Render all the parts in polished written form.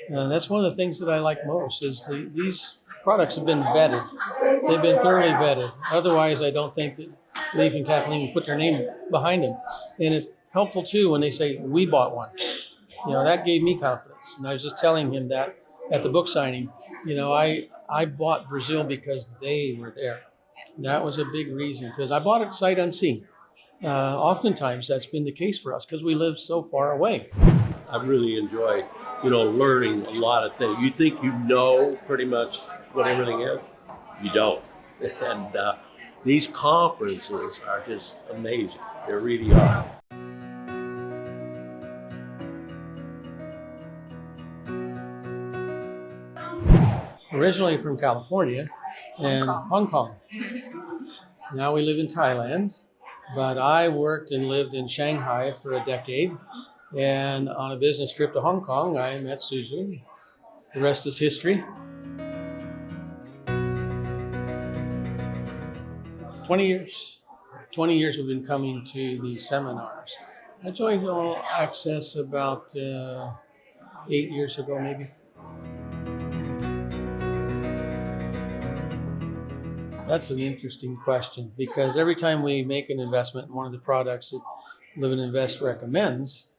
And that's one of the things that I like most is these products have been vetted. They've been thoroughly vetted. Otherwise, I don't think that Leaf and Kathleen would put their name behind them. And it's helpful too when they say, we bought one. That gave me confidence. And I was just telling him that at the book signing. I bought Brazil because they were there. That was a big reason because I bought it sight unseen. Oftentimes that's been the case for us because we live so far away. I really enjoyed, learning a lot of things. You think you know pretty much what everything is? You don't. And these conferences are just amazing. They really are. Originally from California and Hong Kong. Now we live in Thailand, but I worked and lived in Shanghai for a decade. And on a business trip to Hong Kong, I met Suzu. The rest is history. 20 years. 20 years we've been coming to these seminars. I joined All Access about 8 years ago, maybe. That's an interesting question because every time we make an investment in one of the products that Live and Invest recommends,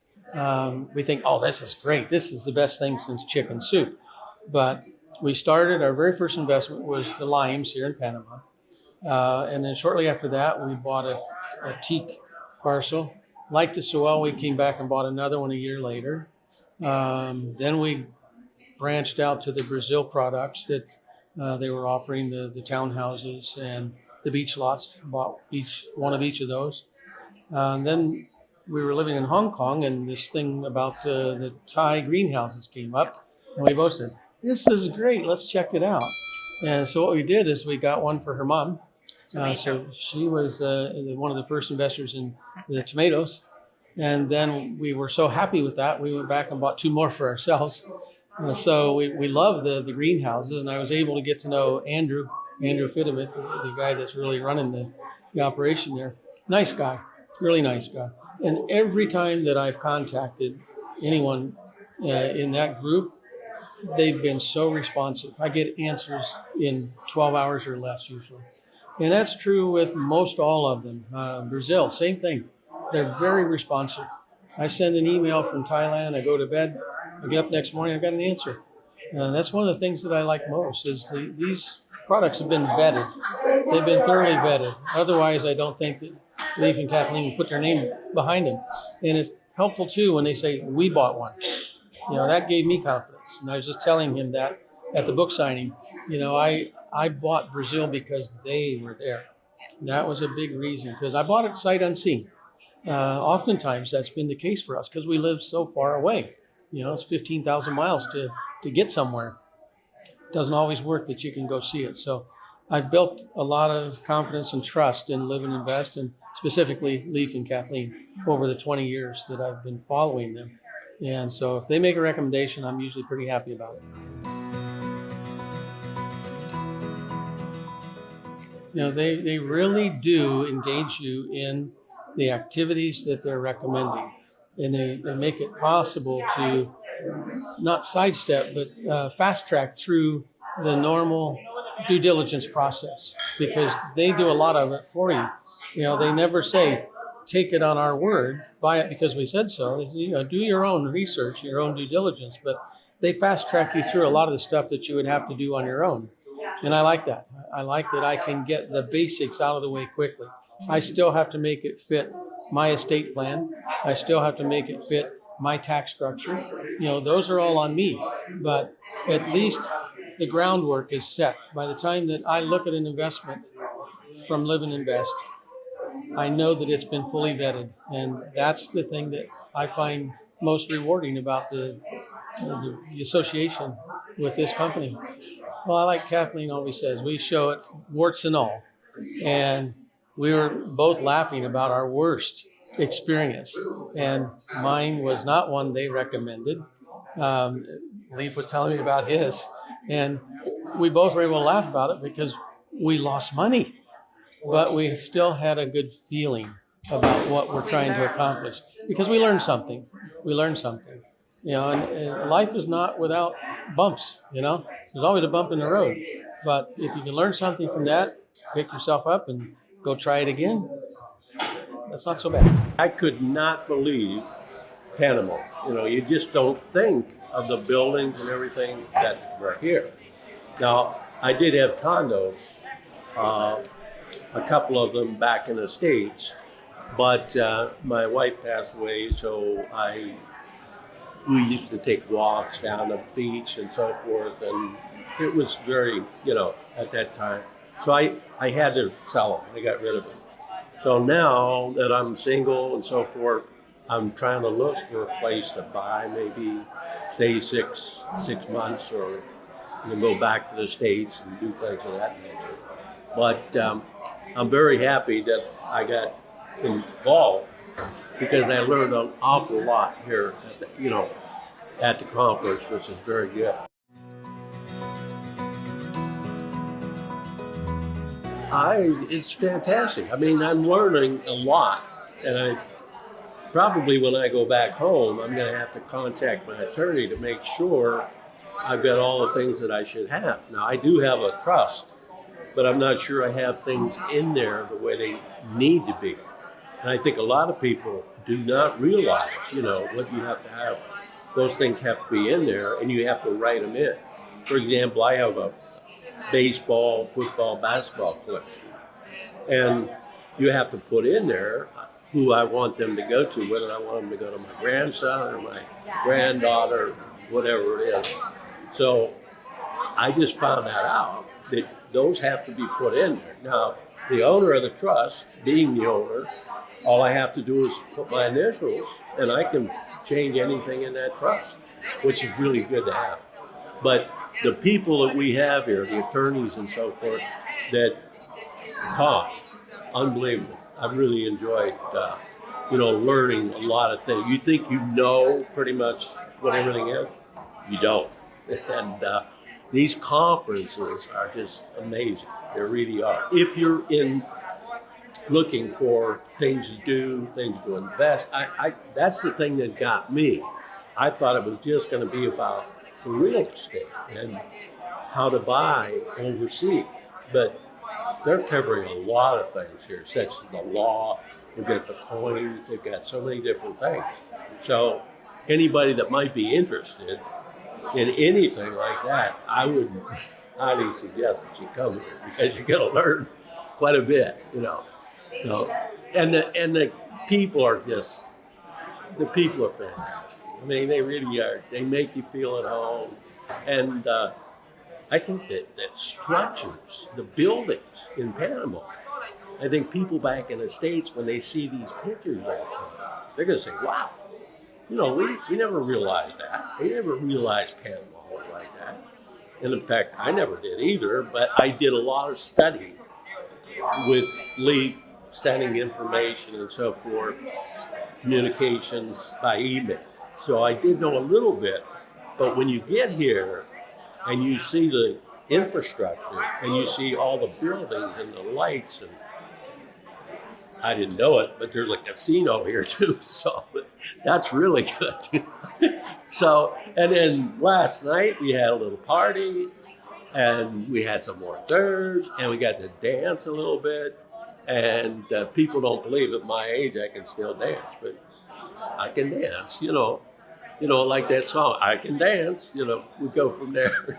we think, oh, this is great. This is the best thing since chicken soup. But we started, our very first investment was the limes here in Panama. And then shortly after that, we bought a teak parcel. Liked it so well, we came back and bought another one a year later. Then we branched out to the Brazil products that they were offering, the townhouses and the beach lots, bought one of each of those. And then we were living in Hong Kong and this thing about the Thai greenhouses came up. And we both said, this is great, let's check it out. And so what we did is we got one for her mom. So she was one of the first investors in the tomatoes. And then we were so happy with that, we went back and bought two more for ourselves. So we love the greenhouses, and I was able to get to know Andrew Fittimet, the guy that's really running the operation there. Nice guy, really nice guy. And every time that I've contacted anyone in that group, they've been so responsive. I get answers in 12 hours or less usually. And that's true with most all of them. Brazil, same thing. They're very responsive. I send an email from Thailand, I go to bed, I get up next morning, I've got an answer. And that's one of the things that I like most is these products have been vetted. They've been thoroughly vetted. Otherwise, I don't think that Leif and Kathleen would put their name behind them. And it's helpful too when they say, we bought one. That gave me confidence. And I was just telling him that at the book signing. I bought Brazil because they were there. That was a big reason because I bought it sight unseen. Oftentimes that's been the case for us because we live so far away. It's 15,000 miles to get somewhere. It doesn't always work that you can go see it. So I've built a lot of confidence and trust in Live and Invest, and specifically Leif and Kathleen over the 20 years that I've been following them. And so if they make a recommendation, I'm usually pretty happy about it. They really do engage you in the activities that they're recommending. And they make it possible to not sidestep, but fast track through the normal due diligence process because they do a lot of it for you. They never say, take it on our word, buy it because we said so. They say, do your own research, your own due diligence, but they fast track you through a lot of the stuff that you would have to do on your own. And I like that. I like that I can get the basics out of the way quickly. I still have to make it fit my estate plan. I still have to make it fit my tax structure. Those are all on me, but at least the groundwork is set. By the time that I look at an investment from Live and Invest, I know that it's been fully vetted. And that's the thing that I find most rewarding about the association with this company. Well, like Kathleen always says, we show it warts and all. And we were both laughing about our worst experience. And mine was not one they recommended. Leif was telling me about his. And we both were able to laugh about it because we lost money. But we still had a good feeling about what we're trying to accomplish because we learned something. and life is not without bumps. There's always a bump in the road. But if you can learn something from that, pick yourself up and go try it again, that's not so bad. I could not believe Panama. You just don't think of the buildings and everything that were here. Now, I did have condos, a couple of them back in the States, but my wife passed away, so we used to take walks down the beach and so forth, and it was very, at that time. So I had to sell them. I got rid of them. So now that I'm single and so forth, I'm trying to look for a place to buy, maybe stay six months, or go back to the States and do things of that nature. But I'm very happy that I got involved because I learned an awful lot here at the conference, which is very good. It's fantastic. I'm learning a lot, and probably when I go back home, I'm going to have to contact my attorney to make sure I've got all the things that I should have. Now, I do have a trust, but I'm not sure I have things in there the way they need to be. And I think a lot of people do not realize, what you have to have. Those things have to be in there, and you have to write them in. For example, I have a baseball, football, basketball collection. And you have to put in there who I want them to go to, whether I want them to go to my grandson or my granddaughter, whatever it is. So I just found that out, that those have to be put in there. Now, the owner of the trust, being the owner, all I have to do is put my initials, and I can change anything in that trust, which is really good to have. But the people that we have here, the attorneys and so forth, that talk, unbelievable. I've really enjoyed, learning a lot of things. You think you know pretty much what everything is? You don't. And these conferences are just amazing. They really are. If you're looking for things to do, things to invest, that's the thing that got me. I thought it was just going to be about the real estate and how to buy overseas. But they're covering a lot of things here, such as the law. They've got the coins. They've got so many different things. So anybody that might be interested in anything like that, I would highly suggest that you come here, because you're going to learn quite a bit, So, and the people are fantastic. They really are. They make you feel at home. And I think that structures, the buildings in Panama, I think people back in the States, when they see these pictures they're going to say, wow, we never realized that. We never realized Panama was like that. And in fact, I never did either, but I did a lot of study with Leaf, sending information and so forth, communications by email. So I did know a little bit, but when you get here and you see the infrastructure and you see all the buildings and the lights, and I didn't know it, but there's a casino here too, so that's really good. So, and then last night we had a little party, and we had some hors d'oeuvres, and we got to dance a little bit. And people don't believe at my age I can still dance, but I can dance, like that song, I can dance, we go from there.